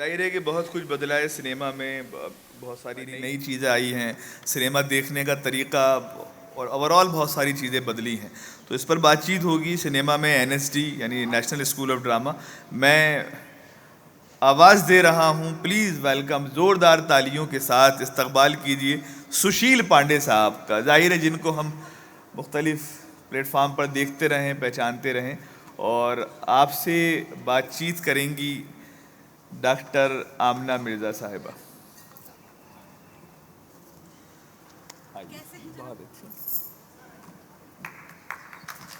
जाहिर है कि बहुत कुछ बदला है सिनेमा में। बहुत सारी नई चीज़ें आई हैं, सिनेमा देखने का तरीका और ओवरऑल बहुत सारी चीज़ें बदली हैं। तो इस पर बातचीत होगी। सिनेमा में एनएसडी यानी नेशनल स्कूल ऑफ ड्रामा, मैं आवाज़ दे रहा हूँ। प्लीज़ वेलकम, ज़ोरदार तालियों के साथ इस्तकबाल कीजिए सुशील पांडे साहब का। जाहिर है जिनको हम मुख्तलिफ प्लेटफार्म पर देखते रहें, पहचानते रहें। और आपसे बातचीत करेंगी डॉक्टर आमना मिर्ज़ा साहिबा।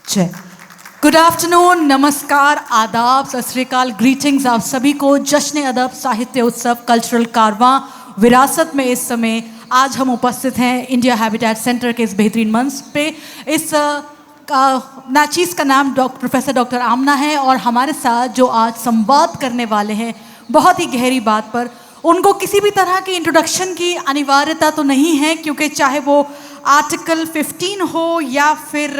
जय गुड आफ्टरनून, नमस्कार, आदाब, सत श्री अकाल, ग्रीटिंग्स आप सभी को। जश्न अदब साहित्य उत्सव कल्चरल कारवां विरासत में इस समय आज हम उपस्थित हैं इंडिया हैबिटेट सेंटर के इस बेहतरीन मंच पे। इस नाचीज़ का नाम प्रोफेसर डॉक्टर आमना है और हमारे साथ जो आज संवाद करने वाले हैं बहुत ही गहरी बात पर। उनको किसी भी तरह की इंट्रोडक्शन की अनिवार्यता तो नहीं है, क्योंकि चाहे वो आर्टिकल 15 हो या फिर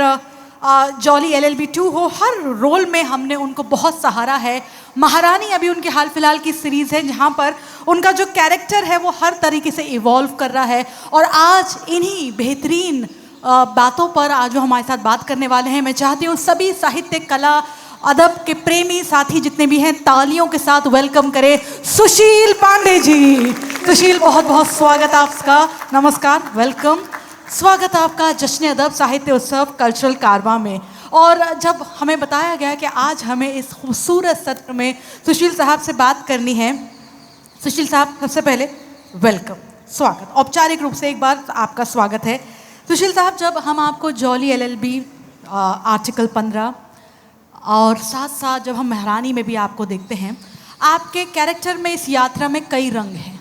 जॉली LLB 2 हो, हर रोल में हमने उनको बहुत सहारा है। महारानी अभी उनके हाल फिलहाल की सीरीज़ है जहाँ पर उनका जो कैरेक्टर है वो हर तरीके से इवॉल्व कर रहा है। और आज इन्हीं बेहतरीन बातों पर आज वो हमारे साथ बात करने वाले हैं। मैं चाहती हूँ सभी साहित्य, कला, अदब के प्रेमी साथी जितने भी हैं तालियों के साथ वेलकम करें सुशील पांडे जी। सुशील, बहुत बहुत स्वागत आपका। नमस्कार, वेलकम, स्वागत आपका जश्न अदब साहित्य उत्सव कल्चरल कारवां में। और जब हमें बताया गया कि आज हमें इस खूबसूरत सत्र में सुशील साहब से बात करनी है, सुशील साहब सबसे पहले वेलकम, स्वागत, औपचारिक रूप से एक बार आपका स्वागत है। सुशील साहब, जब हम आपको जॉली LLB आर्टिकल 15 और साथ साथ जब हम महारानी में भी आपको देखते हैं, आपके कैरेक्टर में इस यात्रा में कई रंग हैं।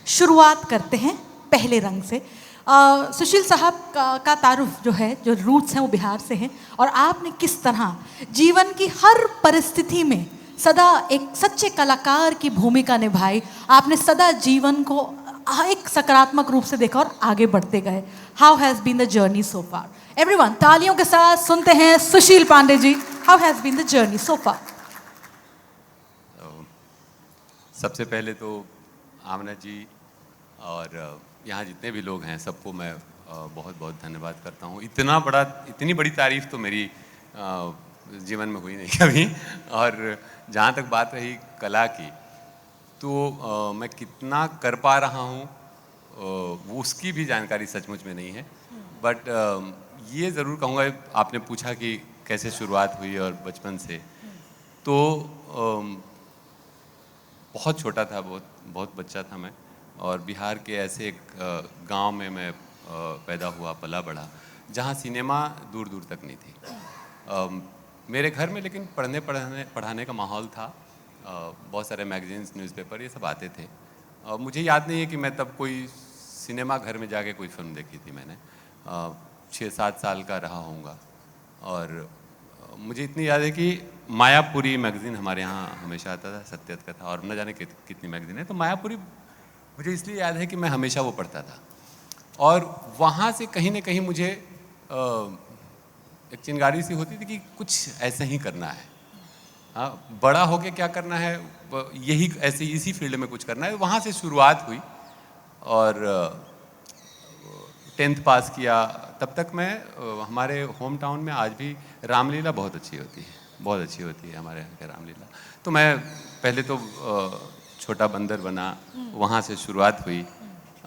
शुरुआत करते हैं पहले रंग से। सुशील साहब का तारुफ जो है, जो रूट्स हैं वो बिहार से हैं, और आपने किस तरह जीवन की हर परिस्थिति में सदा एक सच्चे कलाकार की भूमिका निभाई। आपने सदा जीवन को एक सकारात्मक रूप से देखा और आगे बढ़ते गए। How has been the journey so far? Everyone तालियों के साथ सुनते हैं Sushil Pandey ji, how has been the journey so far? सबसे पहले तो आमना जी और यहाँ जितने भी लोग हैं सबको मैं बहुत बहुत धन्यवाद करता हूँ। इतनी बड़ी तारीफ तो मेरी जीवन में हुई नहीं कभी। और जहाँ तक बात रही कला की, तो मैं कितना कर पा रहा हूँ वो उसकी भी जानकारी सचमुच में नहीं है। बट ये ज़रूर कहूँगा, आपने पूछा कि कैसे शुरुआत हुई और बचपन से, तो बहुत छोटा था, बहुत बच्चा था मैं, और बिहार के ऐसे एक गांव में मैं पैदा हुआ, पला बढ़ा, जहां सिनेमा दूर दूर तक नहीं थी मेरे घर में। लेकिन पढ़ाने का माहौल था। बहुत सारे मैगजीन्स, न्यूज़पेपर, ये सब आते थे। मुझे याद नहीं है कि मैं तब कोई सिनेमा घर में जाके कोई फिल्म देखी थी मैंने। 6-7 साल का रहा होऊंगा। और मुझे इतनी याद है कि मायापुरी मैगज़ीन हमारे यहाँ हमेशा आता था, सत्यत का था, और न जाने कितनी मैगज़ीन है। तो मायापुरी मुझे इसलिए याद है कि मैं हमेशा वो पढ़ता था, और वहाँ से कहीं ना कहीं मुझे एक चिंगारी सी होती थी कि कुछ ऐसा ही करना है। हाँ, बड़ा होके क्या करना है, यही ऐसे इसी फील्ड में कुछ करना है। वहाँ से शुरुआत हुई और 10th पास किया। तब तक मैं हमारे होम टाउन में आज भी रामलीला बहुत अच्छी होती है, बहुत अच्छी होती है हमारे यहाँ की रामलीला। तो मैं पहले तो छोटा बंदर बना, वहाँ से शुरुआत हुई।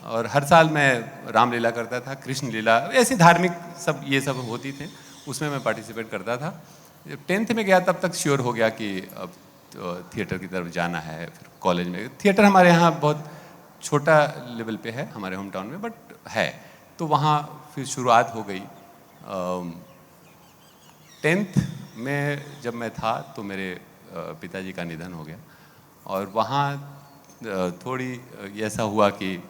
और हर साल मैं रामलीला करता था, कृष्ण लीला, ऐसी धार्मिक सब ये सब होती थे, उसमें मैं पार्टिसिपेट करता था। जब 10th में गया तब तक श्योर हो गया कि अब थिएटर की तरफ जाना है। फिर कॉलेज में थिएटर हमारे यहाँ बहुत छोटा लेवल पे है हमारे होम टाउन में, बट है। तो वहाँ फिर शुरुआत हो गई। 10th में जब मैं था तो मेरे पिताजी का निधन हो गया, और वहाँ थोड़ी ऐसा हुआ कि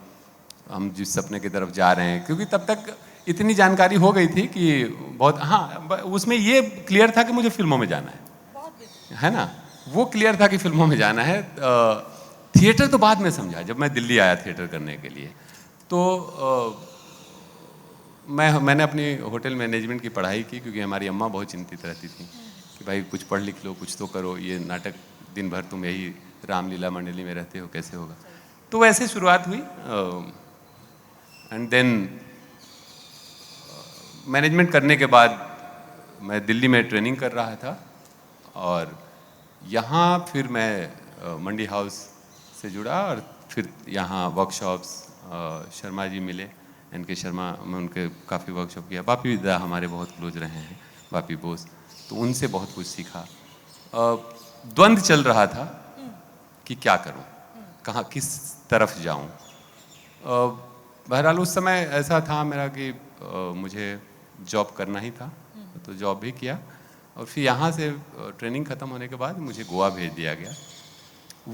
हम जिस सपने की तरफ जा रहे हैं, क्योंकि तब तक इतनी जानकारी हो गई थी कि बहुत, हाँ, उसमें ये क्लियर था कि मुझे फिल्मों में जाना है ना, वो क्लियर था कि फिल्मों में जाना है। थिएटर तो बाद में समझा, जब मैं दिल्ली आया थिएटर करने के लिए। तो मैंने अपनी होटल मैनेजमेंट की पढ़ाई की, क्योंकि हमारी अम्मा बहुत चिंतित रहती थी कि भाई कुछ पढ़ लिख लो, कुछ तो करो, ये नाटक दिन भर तुम यही रामलीला मंडली में रहते हो, कैसे होगा। तो वैसे शुरुआत हुई एंड देन मैनेजमेंट करने के बाद मैं दिल्ली में ट्रेनिंग कर रहा था और यहाँ फिर मैं मंडी हाउस से जुड़ा और फिर यहाँ वर्कशॉप्स शर्मा जी मिले, एनके शर्मा, मैं उनके काफ़ी वर्कशॉप किया। बापी दा हमारे बहुत क्लोज रहे हैं, बापी बोस, तो उनसे बहुत कुछ सीखा। द्वंद्व चल रहा था कि क्या करूं, कहाँ किस तरफ जाऊं। बहरहाल उस समय ऐसा था मेरा कि मुझे जॉब करना ही था, तो जॉब भी किया और फिर यहाँ से ट्रेनिंग ख़त्म होने के बाद मुझे गोवा भेज दिया गया।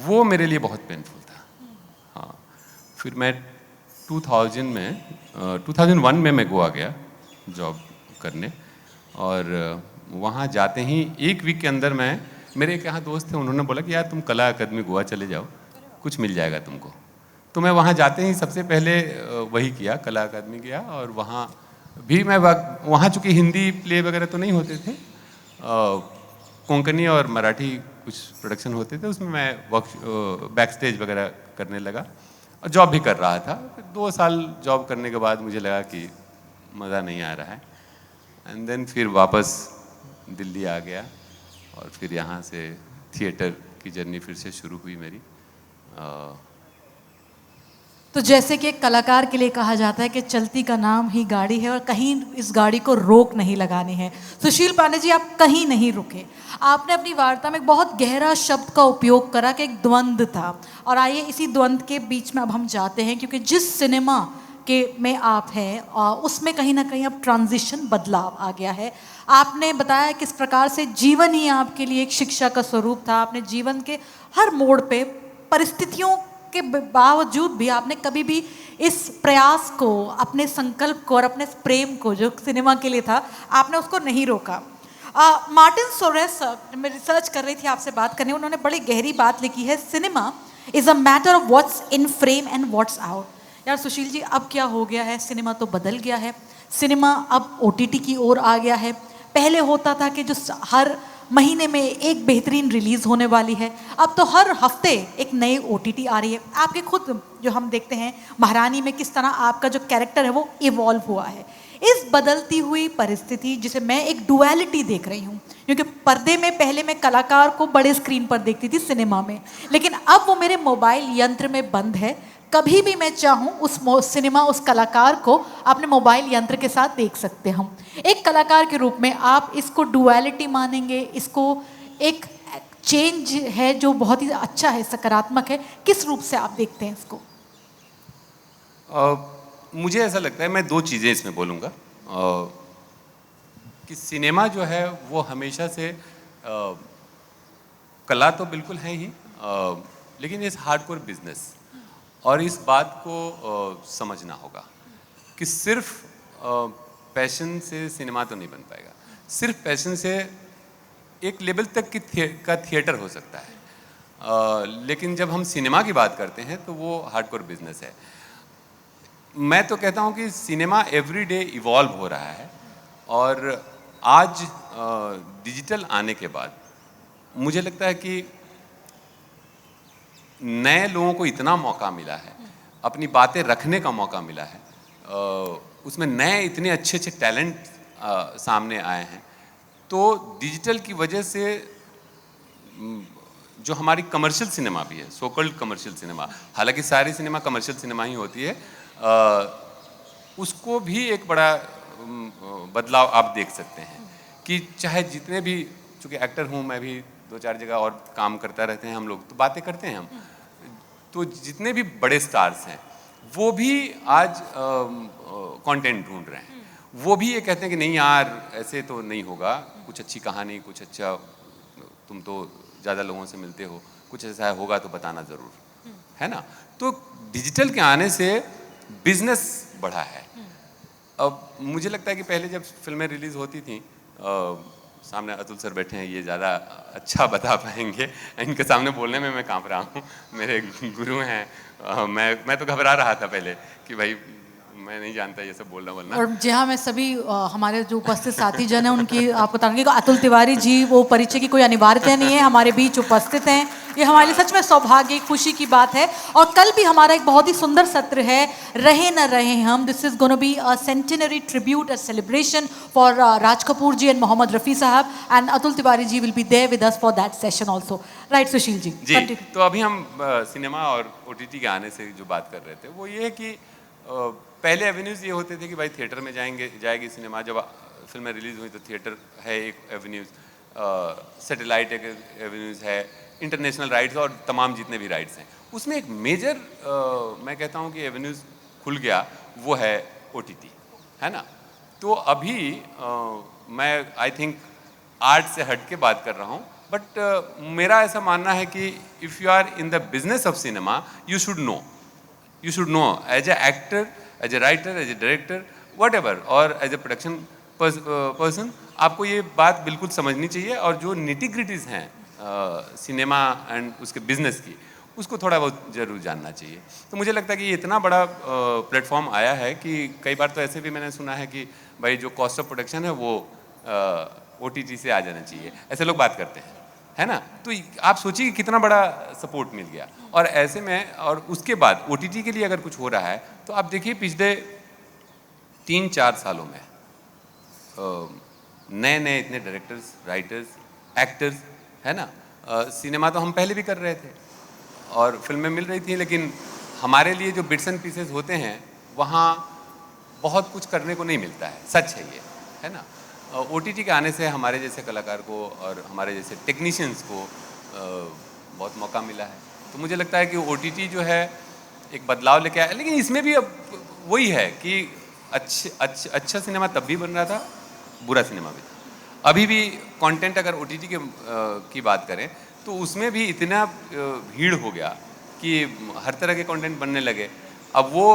वो मेरे लिए बहुत पेनफुल था। हाँ, फिर मैं 2001 में मैं गोवा गया जॉब करने और वहाँ जाते ही एक वीक के अंदर मेरे एक यहाँ दोस्त थे, उन्होंने बोला कि यार तुम कला अकादमी गोवा चले जाओ, कुछ मिल जाएगा तुमको। तो मैं वहाँ जाते ही सबसे पहले वही किया, कला अकादमी गया और वहाँ भी मैं वहाँ चूँकि हिंदी प्ले वगैरह तो नहीं होते थे, कोंकणी और मराठी कुछ प्रोडक्शन होते थे, उसमें मैं बैक स्टेज वगैरह करने लगा और जॉब भी कर रहा था। 2 साल जॉब करने के बाद मुझे लगा कि मज़ा नहीं आ रहा है एंड देन फिर वापस दिल्ली आ गया और फिर यहाँ से थिएटर की जर्नी फिर से शुरू हुई मेरी। तो जैसे कि एक कलाकार के लिए कहा जाता है कि चलती का नाम ही गाड़ी है और कहीं इस गाड़ी को रोक नहीं लगानी है। सुशील पांडे जी, आप कहीं नहीं रुके। आपने अपनी वार्ता में एक बहुत गहरा शब्द का उपयोग करा कि एक द्वंद्व था, और आइए इसी द्वंद्व के बीच में अब हम जाते हैं, क्योंकि जिस सिनेमा के में आप हैं उसमें कहीं ना कहीं अब ट्रांजिशन, बदलाव आ गया है। आपने बताया किस प्रकार से जीवन ही आपके लिए एक शिक्षा का स्वरूप था। आपने जीवन के हर मोड़ पे परिस्थितियों के बावजूद भी आपने कभी भी इस प्रयास को, अपने संकल्प को और अपने प्रेम को जो सिनेमा के लिए था, आपने उसको नहीं रोका। मार्टिन सोरेस, मैं रिसर्च कर रही थी आपसे बात करने, उन्होंने बड़ी गहरी बात लिखी है, cinema is a matter of what's in frame and what's out. यार सुशील जी, अब क्या हो गया है, सिनेमा तो बदल गया है। सिनेमा अब OTT की ओर आ गया है। पहले होता था कि जो हर महीने में एक बेहतरीन रिलीज होने वाली है, अब तो हर हफ्ते एक नई OTT आ रही है। आपके खुद जो हम देखते हैं महारानी में किस तरह आपका जो कैरेक्टर है वो इवॉल्व हुआ है। इस बदलती हुई परिस्थिति जिसे मैं एक डुअलिटी देख रही हूँ, क्योंकि पर्दे में पहले मैं कलाकार को बड़े स्क्रीन पर देखती थी सिनेमा में, लेकिन अब वो मेरे मोबाइल यंत्र में बंद है। कभी भी मैं चाहूँ उस सिनेमा, उस कलाकार को अपने मोबाइल यंत्र के साथ देख सकते हम। एक कलाकार के रूप में आप इसको डुअलिटी मानेंगे, इसको एक चेंज है जो बहुत ही अच्छा है, सकारात्मक है, किस रूप से आप देखते हैं इसको? मुझे ऐसा लगता है, मैं 2 चीज़ें इसमें बोलूँगा कि सिनेमा जो है वो हमेशा से कला तो बिल्कुल है ही, लेकिन इस हार्डकोर बिजनेस, और इस बात को समझना होगा कि सिर्फ पैशन से सिनेमा तो नहीं बन पाएगा। सिर्फ पैशन से एक लेवल तक का थिएटर हो सकता है, लेकिन जब हम सिनेमा की बात करते हैं तो वो हार्डकोर बिजनेस है। मैं तो कहता हूँ कि सिनेमा एवरी डे इवॉल्व हो रहा है, और आज डिजिटल आने के बाद मुझे लगता है कि नए लोगों को इतना मौका मिला है, अपनी बातें रखने का मौका मिला है, उसमें नए इतने अच्छे अच्छे टैलेंट सामने आए हैं। तो डिजिटल की वजह से जो हमारी कमर्शियल सिनेमा भी है, सो कॉल्ड कमर्शियल सिनेमा, हालांकि सारी सिनेमा कमर्शियल सिनेमा ही होती है, उसको भी एक बड़ा बदलाव आप देख सकते हैं कि चाहे जितने भी, चूँकि एक्टर हूँ मैं भी, 2-4 जगह और काम करता रहते हैं हम लोग, तो बातें करते हैं हम, तो जितने भी बड़े स्टार्स हैं वो भी आज कंटेंट ढूंढ रहे हैं। वो भी ये कहते हैं कि नहीं यार ऐसे तो नहीं होगा, कुछ अच्छी कहानी, कुछ अच्छा, तुम तो ज़्यादा लोगों से मिलते हो, कुछ ऐसा होगा तो बताना ज़रूर, है ना। तो डिजिटल के आने से बिजनेस बढ़ा है। अब मुझे लगता है कि पहले जब फिल्में रिलीज़ होती थी, सामने अतुल सर बैठे हैं, ये ज़्यादा अच्छा बता पाएंगे, इनके सामने बोलने में मैं कांप रहा हूँ, मेरे गुरु हैं। मैं तो घबरा रहा था पहले कि भाई मैं नहीं जानता ये सब बोलना बोलना। और जी हाँ, मैं सभी हमारे जो उपस्थित साथी जन हैं उनकी आपको बताऊंगी कि अतुल तिवारी जी, वो परिचय की कोई अनिवार्यता नहीं है, हमारे बीच उपस्थित हैं। ये हमारे लिए सच में सौभाग्य, खुशी की बात है। और कल भी हमारा एक बहुत ही सुंदर सत्र है, रहे न रहे हम। This is gonna be a centenary tribute, a celebration for Raj Kapoor ji and Mohammed Rafi sahab, and Atul Tiwari ji will be there with us for that session also. Right Sushil ji? जी, तो अभी हम सिनेमा और OTT के आने से जो बात कर रहे थे वो ये है कि पहले एवेन्यूज़ ये होते थे कि भाई थिएटर में जाएगी सिनेमा। जब फिल्में रिलीज़ हुई तो थिएटर है एक एवेन्यूज़, सैटेलाइट एक एवेन्यूज़ है, इंटरनेशनल राइट्स और तमाम जितने भी राइट्स हैं, उसमें एक मेजर मैं कहता हूँ कि एवेन्यूज़ खुल गया, वो है OTT, है ना। तो अभी मैं आई थिंक आर्ट से हट के बात कर रहा हूँ, बट मेरा ऐसा मानना है कि if you are in the business of cinema you should know as a actor, as a writer, as a director, whatever, और एज ए प्रोडक्शन पर्सन आपको ये बात बिल्कुल समझनी चाहिए। और जो निटी-ग्रिटीज़ हैं सिनेमा एंड उसके बिजनेस की, उसको थोड़ा बहुत ज़रूर जानना चाहिए। तो मुझे लगता है कि ये इतना बड़ा प्लेटफॉर्म आया है कि कई बार तो ऐसे भी मैंने सुना है कि भाई जो कॉस्ट ऑफ प्रोडक्शन है वो OTT से आ जाना चाहिए, ऐसे लोग बात करते हैं, है ना। तो आप सोचिए कि कितना बड़ा सपोर्ट मिल गया। और ऐसे में, और उसके बाद OTT के लिए अगर कुछ हो रहा है तो आप देखिए पिछले 3-4 सालों में नए नए इतने डायरेक्टर्स, राइटर्स, एक्टर्स, है ना। सिनेमा तो हम पहले भी कर रहे थे और फिल्में मिल रही थी, लेकिन हमारे लिए जो बिट्स एंड पीसेस होते हैं वहाँ बहुत कुछ करने को नहीं मिलता है, सच है ये, है ना। OTT के आने से हमारे जैसे कलाकार को और हमारे जैसे टेक्नीशियंस को बहुत मौका मिला है। तो मुझे लगता है कि OTT जो है एक बदलाव लेके आया, लेकिन इसमें भी अब वही है कि अच्छा सिनेमा तब भी बन रहा था, बुरा सिनेमा भी था। अभी भी कंटेंट अगर OTT की बात करें तो उसमें भी इतना भीड़ हो गया कि हर तरह के कंटेंट बनने लगे। अब वो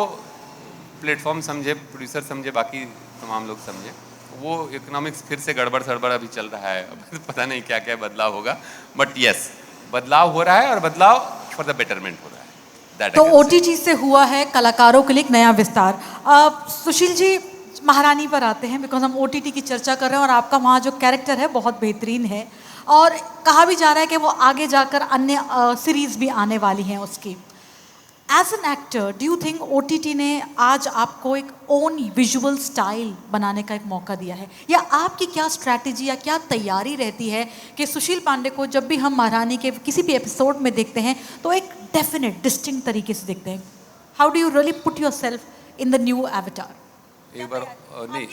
प्लेटफॉर्म समझे, प्रोड्यूसर समझे, बाकी तमाम लोग समझे, वो इकोनॉमिक्स फिर से गड़बड़ सड़बड़ अभी चल रहा है। अब पता नहीं क्या क्या बदलाव होगा, बट यस, बदलाव हो रहा है और बदलाव फॉर द बेटरमेंट हो रहा है। तो OTT से हुआ है कलाकारों के लिए एक नया विस्तार। सुशील जी, महारानी पर आते हैं, बिकॉज हम OTT की चर्चा कर रहे हैं और आपका वहाँ जो कैरेक्टर है बहुत बेहतरीन है, और कहा भी जा रहा है कि वो आगे जाकर अन्य सीरीज भी आने वाली हैं उसकी। As an actor, do you think OTT ने आज आपको एक ओन विजुअल स्टाइल बनाने का एक मौका दिया है, या आपकी क्या स्ट्रैटेजी या क्या तैयारी रहती है कि सुशील पांडे को जब भी हम महारानी के किसी भी एपिसोड में देखते हैं तो एक डेफिनेट डिस्टिंक्ट तरीके से देखते हैं? How do you really put your self in the new avatar? एक बार नहीं,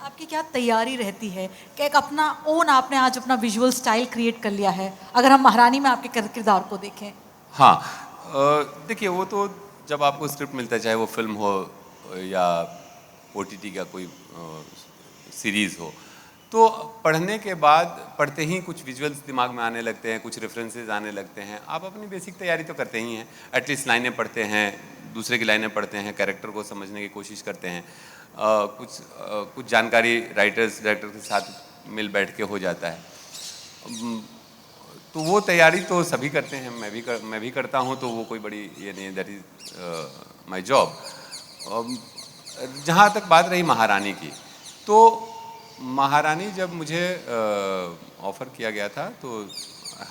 आपकी क्या तैयारी रहती है कि एक अपना ओन, आपने आज अपना विजुअल स्टाइल क्रिएट कर लिया है, अगर हम महारानी में आपके किरदार को देखें? हाँ, देखिए वो तो जब आपको स्क्रिप्ट मिलता है, चाहे वो फिल्म हो या OTT का कोई सीरीज़ हो, तो पढ़ने के बाद, पढ़ते ही कुछ विजुअल्स दिमाग में आने लगते हैं, कुछ रेफरेंसेस आने लगते हैं। आप अपनी बेसिक तैयारी तो करते ही हैं, एटलीस्ट लाइनें पढ़ते हैं, दूसरे की लाइनें पढ़ते हैं, कैरेक्टर को समझने की कोशिश करते हैं, कुछ जानकारी राइटर्स, डायरेक्टर के साथ मिल बैठ के हो जाता है। तो वो तैयारी तो सभी करते हैं, मैं भी करता हूँ, तो वो कोई बड़ी ये नहीं, दैट इज़ माय जॉब। जहाँ तक बात रही महारानी की, तो महारानी जब मुझे ऑफ़र किया गया था, तो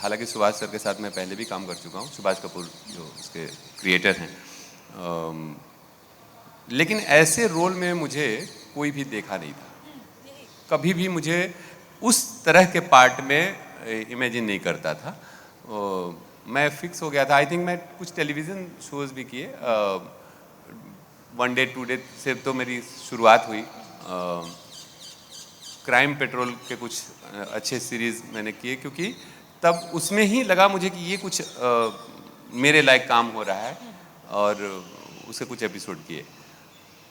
हालांकि सुभाष सर के साथ मैं पहले भी काम कर चुका हूँ, सुभाष कपूर जो उसके क्रिएटर हैं, लेकिन ऐसे रोल में मुझे कोई भी देखा नहीं था। कभी भी मुझे उस तरह के पार्ट में इमेजिन नहीं करता था। मैं फिक्स हो गया था। आई थिंक मैं कुछ टेलीविज़न शोज़ भी किए, 1 डे 2 डे से तो मेरी शुरुआत हुई। क्राइम पेट्रोल के कुछ अच्छे सीरीज़ मैंने किए, क्योंकि तब उसमें ही लगा मुझे कि ये कुछ मेरे लायक काम हो रहा है, और उसके कुछ एपिसोड किए।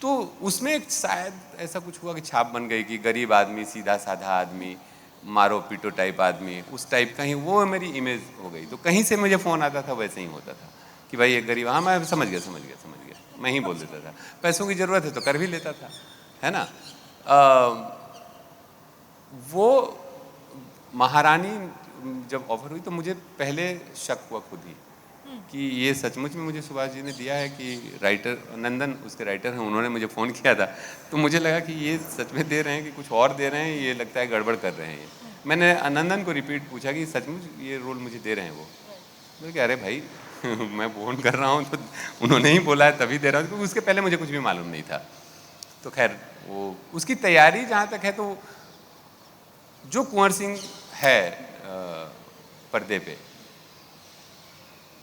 तो उसमें शायद ऐसा कुछ हुआ कि छाप बन गई कि गरीब आदमी, सीधा साधा आदमी, मारो पीटो टाइप आदमी, उस टाइप का ही वो मेरी इमेज हो गई। तो कहीं से मुझे फ़ोन आता था, वैसे ही होता था कि भाई एक गरीब, हाँ मैं समझ गया, मैं ही बोल देता था। पैसों की ज़रूरत है तो कर भी लेता था, है ना। वो महारानी जब ऑफर हुई तो मुझे पहले शक हुआ खुद ही कि ये सचमुच में मुझे सुभाष जी ने दिया है कि राइटर नंदन उसके राइटर हैं, उन्होंने मुझे फ़ोन किया था, तो मुझे लगा कि ये सच में दे रहे हैं कि कुछ और दे रहे हैं, ये लगता है गड़बड़ कर रहे हैं ये। मैंने नंदन को रिपीट पूछा कि सचमुच ये रोल मुझे दे रहे हैं वो? मैंने कहा अरे भाई मैं फ़ोन कर रहा हूँ तो उन्होंने ही बोला है तभी दे रहा हूँ, क्योंकि उसके पहले मुझे कुछ भी मालूम नहीं था। तो खैर वो उसकी तैयारी जहाँ तक है, तो जो कुंवर सिंह है पर्दे पे,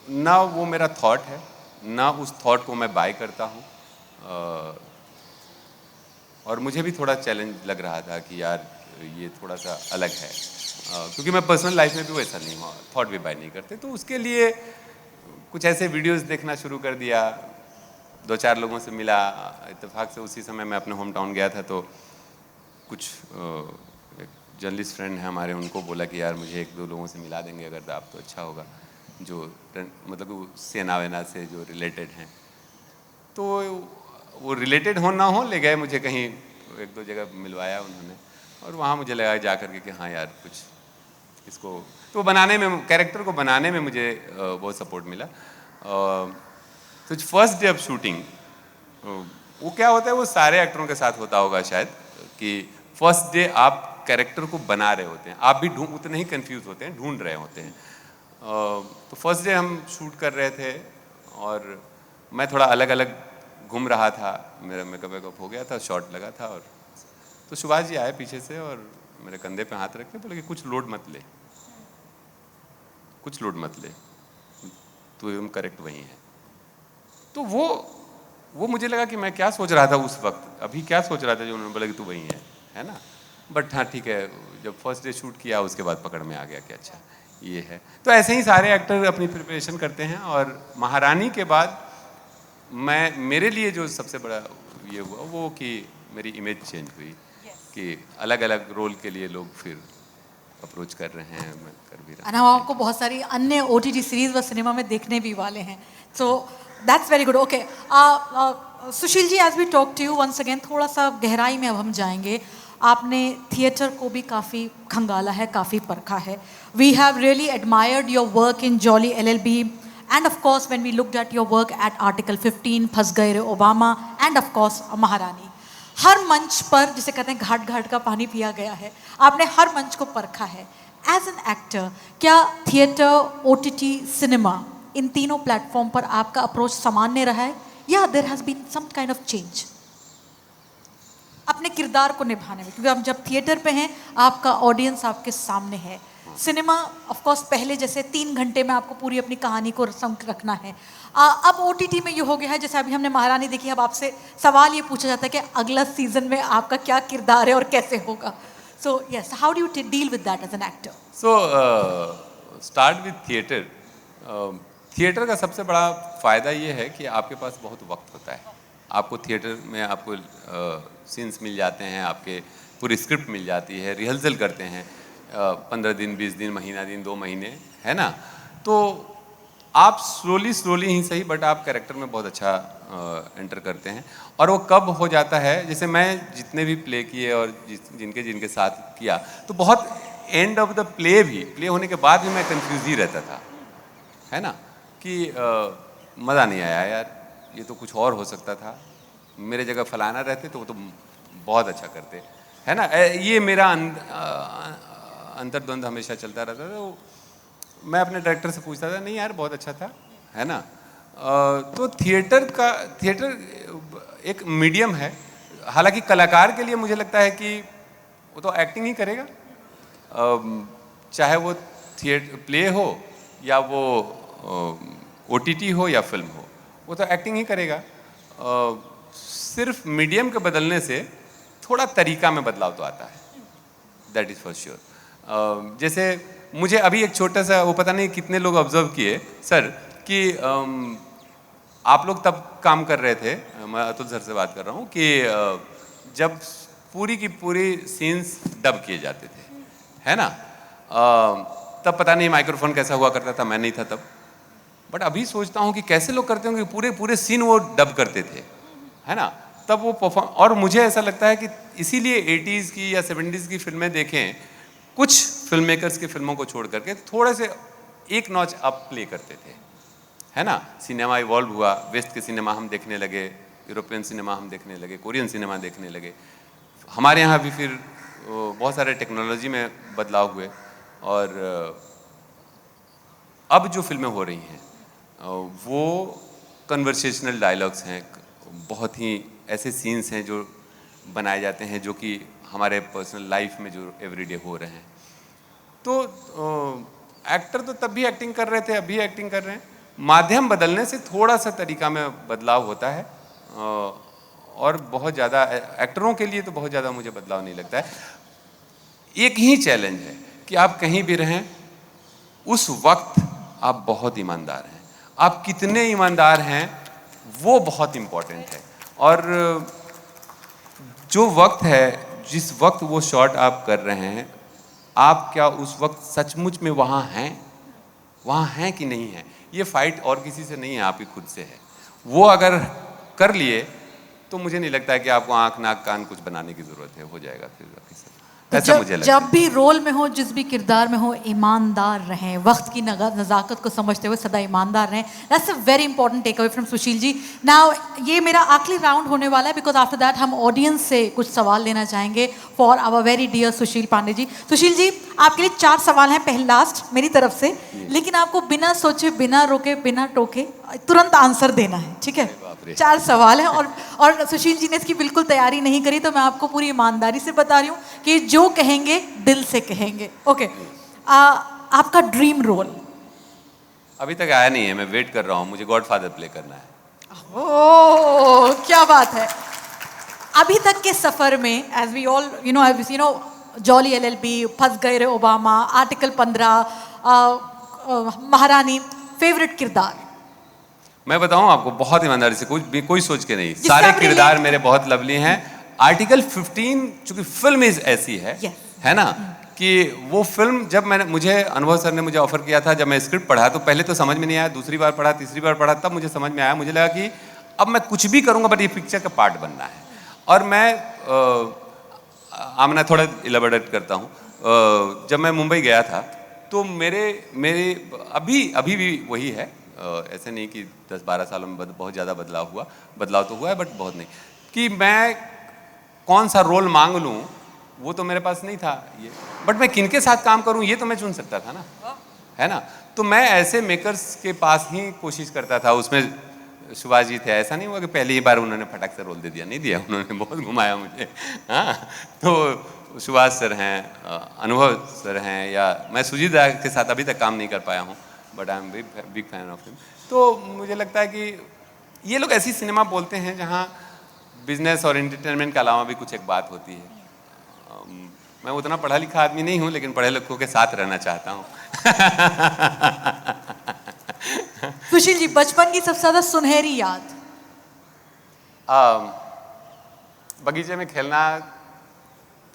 ना वो मेरा थॉट है, ना उस थॉट को मैं बाय करता हूँ। और मुझे भी थोड़ा चैलेंज लग रहा था कि यार ये थोड़ा सा अलग है, क्योंकि मैं पर्सनल लाइफ में भी वैसा नहीं हूँ, थॉट भी बाय नहीं करते। तो उसके लिए कुछ ऐसे वीडियोस देखना शुरू कर दिया, 2-4 लोगों से मिला। इत्तेफाक से उसी समय मैं अपने होम टाउन गया था, तो कुछ एक जर्नलिस्ट फ्रेंड है हमारे, उनको बोला कि यार मुझे 1-2 लोगों से मिला देंगे अगर आप तो अच्छा होगा, जो मतलब सेना वेना से जो रिलेटेड हैं। तो वो रिलेटेड हो ना हो, ले गए मुझे कहीं 1-2 जगह मिलवाया उन्होंने, और वहाँ मुझे लगा जा करके कि हाँ यार कुछ इसको तो बनाने में, कैरेक्टर को बनाने में मुझे बहुत सपोर्ट मिला। तो फर्स्ट डे ऑफ शूटिंग, वो क्या होता है, वो सारे एक्टरों के साथ होता होगा शायद, कि फर्स्ट डे आप कैरेक्टर को बना रहे होते हैं, आप भी उतने ही कंफ्यूज होते हैं, ढूंढ रहे होते हैं। तो फर्स्ट डे हम शूट कर रहे थे और मैं थोड़ा अलग अलग घूम रहा था, मेरा मेकअप वेकअप हो गया था, शॉट लगा था, और तो सुभाष जी आए पीछे से और मेरे कंधे पे हाथ रख के बोले कि कुछ लोड मत ले, कुछ लोड मत ले, तो एकदम करेक्ट वही है। तो वो मुझे लगा कि मैं क्या सोच रहा था उस वक्त, अभी क्या सोच रहा था जो उन्होंने बोला कि तू वही है ना। बट हाँ ठीक है, जब फर्स्ट डे शूट किया उसके बाद पकड़ में आ गया कि अच्छा ये है। तो ऐसे ही सारे एक्टर अपनी प्रिपरेशन करते हैं, और महारानी के बाद मेरे लिए जो सबसे बड़ा ये हुआ वो कि मेरी इमेज चेंज हुई, कि अलग अलग रोल के लिए लोग फिर अप्रोच कर रहे हैं, मैं कर भी रहा हूँ। हम आपको बहुत सारी अन्य OTT सीरीज व सिनेमा में देखने भी वाले हैं, so that's very good. Okay Sushil ji, as we talk to you once again, थोड़ा सा गहराई में अब हम जाएंगे। आपने थिएटर को भी काफ़ी खंगाला है, काफ़ी परखा है। We have really admired your work in Jolly LLB, and of course when we looked at your work at Article 15, फंस गए रे ओबामा, एंड ऑफ कोर्स महारानी। हर मंच पर जिसे कहते हैं घाट घाट का पानी पिया गया है, आपने हर मंच को परखा है। एज एन एक्टर, क्या थिएटर, OTT, सिनेमा, इन तीनों प्लेटफॉर्म पर आपका अप्रोच सामान्य रहा है, या there has been some kind of change अपने किरदार को निभाने में? क्योंकि हम जब थिएटर पे हैं, आपका ऑडियंस आपके सामने है। सिनेमा ऑफ कोर्स पहले जैसे 3 घंटे में आपको पूरी अपनी कहानी को रखना है। अब OTT में ये हो गया है, जैसे अभी हमने महारानी देखी, अब आपसे सवाल ये पूछा जाता है कि अगला सीजन में आपका क्या किरदार है और कैसे होगा। So yes, how do you deal with that as an actor? So start with theatre. Theatre का सबसे बड़ा फ़ायदा ये है कि आपके पास बहुत वक्त होता है। आपको थिएटर में आपको सीन्स मिल जाते हैं, आपके पूरी स्क्रिप्ट मिल जाती है, रिहर्सल करते हैं 15 दिन, 20 दिन, महीना दिन, 2 महीने, है ना। तो आप स्लोली ही सही, बट आप कैरेक्टर में बहुत अच्छा एंटर करते हैं। और वो कब हो जाता है, जैसे मैं जितने भी प्ले किए और जिनके साथ किया, तो बहुत एंड ऑफ द प्ले होने के बाद भी मैं कंफ्यूज ही रहता था, है ना, कि मज़ा नहीं आया यार, ये तो कुछ और हो सकता था, मेरे जगह फलाना रहते तो वो तो बहुत अच्छा करते, है ना। ये मेरा अंतर्द्वंद हमेशा चलता रहता था। तो मैं अपने डायरेक्टर से पूछता था, नहीं यार बहुत अच्छा था, है ना। तो थिएटर एक मीडियम है। हालांकि कलाकार के लिए मुझे लगता है कि वो तो एक्टिंग ही करेगा, चाहे वो थिएटर प्ले हो या वो OTT हो या फिल्म हो, वो तो एक्टिंग ही करेगा। सिर्फ मीडियम के बदलने से थोड़ा तरीका में बदलाव तो आता है, दैट इज़ फॉर श्योर। जैसे मुझे अभी एक छोटा सा, वो पता नहीं कितने लोग ऑब्जर्व किए सर, कि आप लोग तब काम कर रहे थे, मैं अतुल सर से बात कर रहा हूँ, कि जब पूरी की पूरी सीन्स डब किए जाते थे, है ना। तब पता नहीं माइक्रोफोन कैसा हुआ करता था, मैं नहीं था तब, बट अभी सोचता हूँ कि कैसे लोग करते होंगे, पूरे सीन वो डब करते थे, है ना। तब वो परफॉर्म, और मुझे ऐसा लगता है कि इसीलिए 80s की या 70s की फिल्में देखें, कुछ फिल्म मेकर्स की फिल्मों को छोड़ करके थोड़े से एक नॉच अप प्ले करते थे, है ना। सिनेमा इवॉल्व हुआ, वेस्ट के सिनेमा हम देखने लगे, यूरोपियन सिनेमा हम देखने लगे, कोरियन सिनेमा देखने लगे। हमारे यहाँ भी फिर बहुत सारे टेक्नोलॉजी में बदलाव हुए, और अब जो फिल्में हो रही हैं वो कन्वर्सेशनल डायलॉग्स हैं, बहुत ही ऐसे सीन्स हैं जो बनाए जाते हैं जो कि हमारे पर्सनल लाइफ में जो एवरीडे हो रहे हैं। तो एक्टर तो तब भी एक्टिंग कर रहे थे, अब भी एक्टिंग कर रहे हैं। माध्यम बदलने से थोड़ा सा तरीका में बदलाव होता है, और बहुत ज़्यादा एक्टरों के लिए तो बहुत ज़्यादा मुझे बदलाव नहीं लगता है। एक ही चैलेंज है कि आप कहीं भी रहें, उस वक्त आप बहुत ईमानदार हैं। आप कितने ईमानदार हैं वो बहुत इम्पोर्टेंट है, और जो वक्त है, जिस वक्त वो शॉट आप कर रहे हैं, आप क्या उस वक्त सचमुच में वहाँ हैं कि नहीं हैं। ये फाइट और किसी से नहीं है, आप ही खुद से है। वो अगर कर लिए तो मुझे नहीं लगता है कि आपको आँख नाक कान कुछ बनाने की ज़रूरत है, हो जाएगा फिर बाकी सब। तो ऐसा मुझे लगता जब है। भी रोल में हो, जिस भी किरदार में हो, ईमानदार रहें, वक्त की नज़ाकत को समझते हुए सदा ईमानदार रहें। That's a very important takeaway from Sushil ji. Now ये मेरा आखिरी राउंड होने वाला है, बिकॉज आफ्टर दैट हम ऑडियंस से कुछ सवाल लेना चाहेंगे for our very dear Sushil Pandey ji. Sushil ji, आपके लिए 4 सवाल हैं, पहले लास्ट मेरी तरफ से, लेकिन आपको बिना सोचे, बिना रोके, बिना टोके तुरंत आंसर देना है, ठीक है? 4 सवाल हैं, और सुशील जी ने इसकी बिल्कुल तैयारी नहीं करी, तो मैं आपको पूरी ईमानदारी से बता रही हूँ कि जो कहेंगे दिल से कहेंगे। ओके, आपका ड्रीम रोल? अभी तक आया नहीं है, मैं वेट कर रहा हूँ, मुझे गॉडफादर प्ले करना है। ओह, क्या बात है। अभी तक के सफर में, as we all you know Jolly LLB, फंस गए रे ओबामा, आर्टिकल 15, महारानी, फेवरेट किरदार? मैं बताऊं आपको बहुत ईमानदारी से, कोई सोच के नहीं, सारे किरदार मेरे बहुत लवली हैं। आर्टिकल 15 चूंकि फिल्म ऐसी है ना, कि वो फिल्म जब मुझे अनुभव सर ने मुझे ऑफर किया था, जब मैं स्क्रिप्ट पढ़ा तो पहले तो समझ में नहीं आया, दूसरी बार पढ़ा, तीसरी बार पढ़ा, तब मुझे समझ में आया। मुझे लगा कि अब मैं कुछ भी करूंगा बट ये पिक्चर का पार्ट बनना है। और मैं मैं थोड़ा इलाबोरेट करता हूँ। जब मैं मुंबई गया था तो मेरे अभी भी वही है, ऐसे नहीं कि 10-12 सालों में बहुत ज़्यादा बदलाव तो हुआ है, बट बहुत नहीं, कि मैं कौन सा रोल मांग लूँ वो तो मेरे पास नहीं था ये, बट मैं किनके साथ काम करूँ ये तो मैं चुन सकता था ना, है ना। तो मैं ऐसे मेकर्स के पास ही कोशिश करता था। उसमें सुभाष जी थे, ऐसा नहीं हुआ कि पहली बार उन्होंने फटाक से रोल दे दिया, नहीं दिया, उन्होंने बहुत घुमाया मुझे। हाँ, तो सुभाष सर हैं, अनुभव सर हैं, या मैं सुजीत दा के साथ अभी तक काम नहीं कर पाया हूँ, but I am big fan of him. तो मुझे लगता है कि ये लोग ऐसी सिनेमा बोलते हैं जहाँ बिजनेस और एंटरटेनमेंट के अलावा भी कुछ एक बात होती है। मैं उतना पढ़ा लिखा आदमी नहीं हूँ, लेकिन पढ़े लिखों के साथ रहना चाहता हूँ। सुशील जी, बचपन की सबसे ज्यादा सुनहरी याद? बगीचे में खेलना,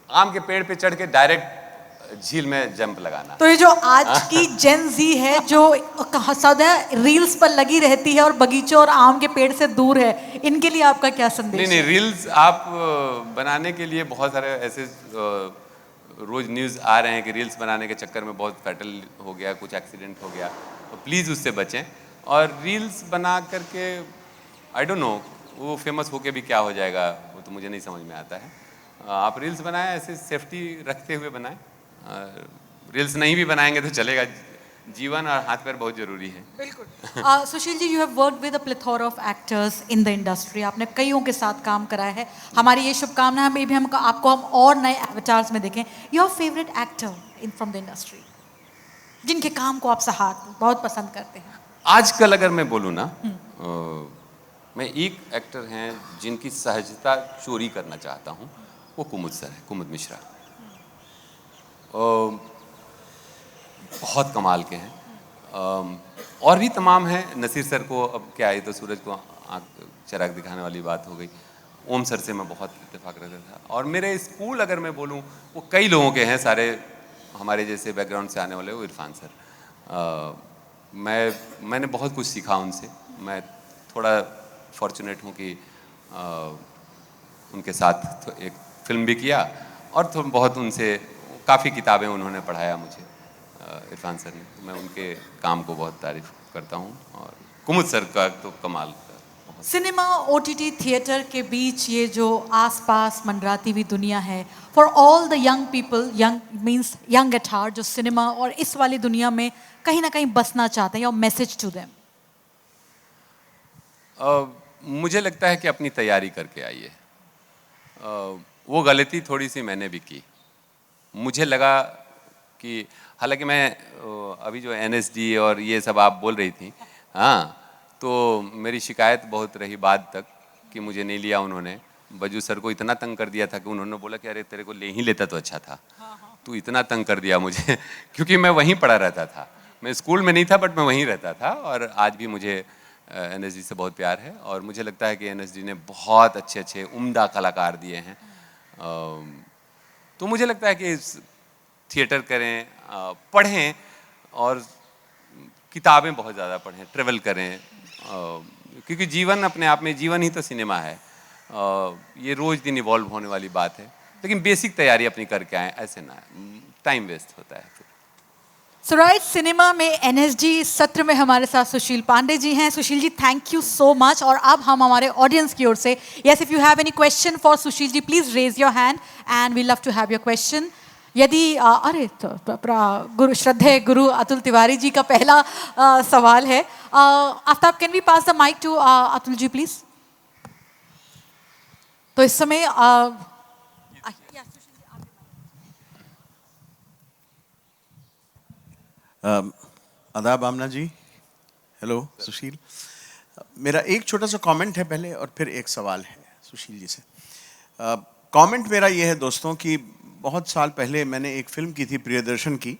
आम के पेड़ पे चढ़ के डायरेक्ट झील में जंप लगाना। तो ये जो आज की जेन जी है, जो सदा रील्स पर लगी रहती है और बगीचों और आम के पेड़ से दूर है, इनके लिए आपका क्या संदेश? नहीं, रील्स आप बनाने के लिए बहुत सारे ऐसे रोज न्यूज़ आ रहे हैं कि रील्स बनाने के चक्कर में बहुत फैटल हो गया, कुछ एक्सीडेंट हो गया, तो प्लीज़ उससे बचें। और रील्स बना करके आई डोंट नो वो फेमस होके भी क्या हो जाएगा, वो तो मुझे नहीं समझ में आता है। आप रील्स बनाएं, ऐसे सेफ्टी रखते हुए बनाएं। रील्स नहीं भी बनाएंगे तो चलेगा, जीवन और हाथ पैर बहुत जरूरी है। बिल्कुल। Sushil ji, you have worked with a plethora of actors in the industry, आपने कईयों के साथ काम कराया है। हमारी ये शुभकामना है, भी हम आपको हम और नए एवेटार्स में देखें। Your favourite actor in from the industry, जिनके काम को आप बहुत पसंद करते हैं? आजकल अगर मैं बोलूँ ना, मैं एक एक्टर हैं जिनकी सहजता चोरी करना चाहता हूँ, वो कुमुद सर है, कुमुद मिश्रा। बहुत कमाल के हैं। और भी तमाम हैं, नसीर सर को अब क्या है, तो सूरज को आँख चिराग दिखाने वाली बात हो गई। ओम सर से मैं बहुत इत्तेफाक रखता था। और मेरे स्कूल अगर मैं बोलूँ, वो कई लोगों के हैं, सारे हमारे जैसे बैकग्राउंड से आने वाले। वो इरफान सर, मैंने बहुत कुछ सीखा उनसे। मैं थोड़ा फॉर्चुनेट हूँ कि उनके साथ एक फिल्म भी किया, और तो बहुत उनसे काफ़ी किताबें उन्होंने पढ़ाया मुझे, इरफान सर ने। मैं उनके काम को बहुत तारीफ़ करता हूँ। और कुमुद सर का तो कमाल का। सिनेमा ओटीटी थिएटर के बीच ये जो आसपास मंडराती हुई दुनिया है, for all the young people, young means young at heart, जो सिनेमा और इस वाली दुनिया में कहीं ना कहीं बसना चाहते हैं, योर मैसेज टू देम। मुझे लगता है कि अपनी तैयारी करके आइए। वो गलती थोड़ी सी मैंने भी की। मुझे लगा कि हालांकि मैं अभी जो एनएसडी और ये सब आप बोल रही थी, हाँ, तो मेरी शिकायत बहुत रही बाद तक कि मुझे नहीं लिया उन्होंने। बजू सर को इतना तंग कर दिया था कि उन्होंने बोला कि अरे तेरे को ले ही लेता तो अच्छा था, तू इतना तंग कर दिया मुझे क्योंकि मैं वहीं पढ़ा रहता था। मैं स्कूल में नहीं था बट मैं वहीं रहता था, और आज भी मुझे एनएसडी से बहुत प्यार है। और मुझे लगता है कि एनएसडी ने बहुत अच्छे अच्छे उम्दा कलाकार दिए हैं। तो मुझे लगता है कि थिएटर करें, पढ़ें, और किताबें बहुत ज़्यादा पढ़ें, ट्रेवल करें, क्योंकि जीवन अपने आप में, जीवन ही तो सिनेमा है। ये रोज़ दिन इवॉल्व होने वाली बात है, लेकिन बेसिक तैयारी अपनी करके आएँ, ऐसे ना टाइम वेस्ट होता है फिर। सो राइट, सिनेमा में एनएसडी सत्र में हमारे साथ सुशील पांडे जी हैं। Sushil ji, thank you so much. और अब हम हमारे ऑडियंस की ओर से, yes, if you have any question for Sushil ji, please raise your hand and we love to have your question. यदि अरे तो गुरु श्रद्धेय गुरु अतुल तिवारी जी का पहला सवाल है। Aftab, can we pass the mic to Atul ji please. तो इस समय आदाब आमना जी, हेलो सुशील। मेरा एक छोटा सा कमेंट है पहले, और फिर एक सवाल है सुशील जी से। कमेंट मेरा ये है दोस्तों कि बहुत साल पहले मैंने एक फिल्म की थी प्रियदर्शन की,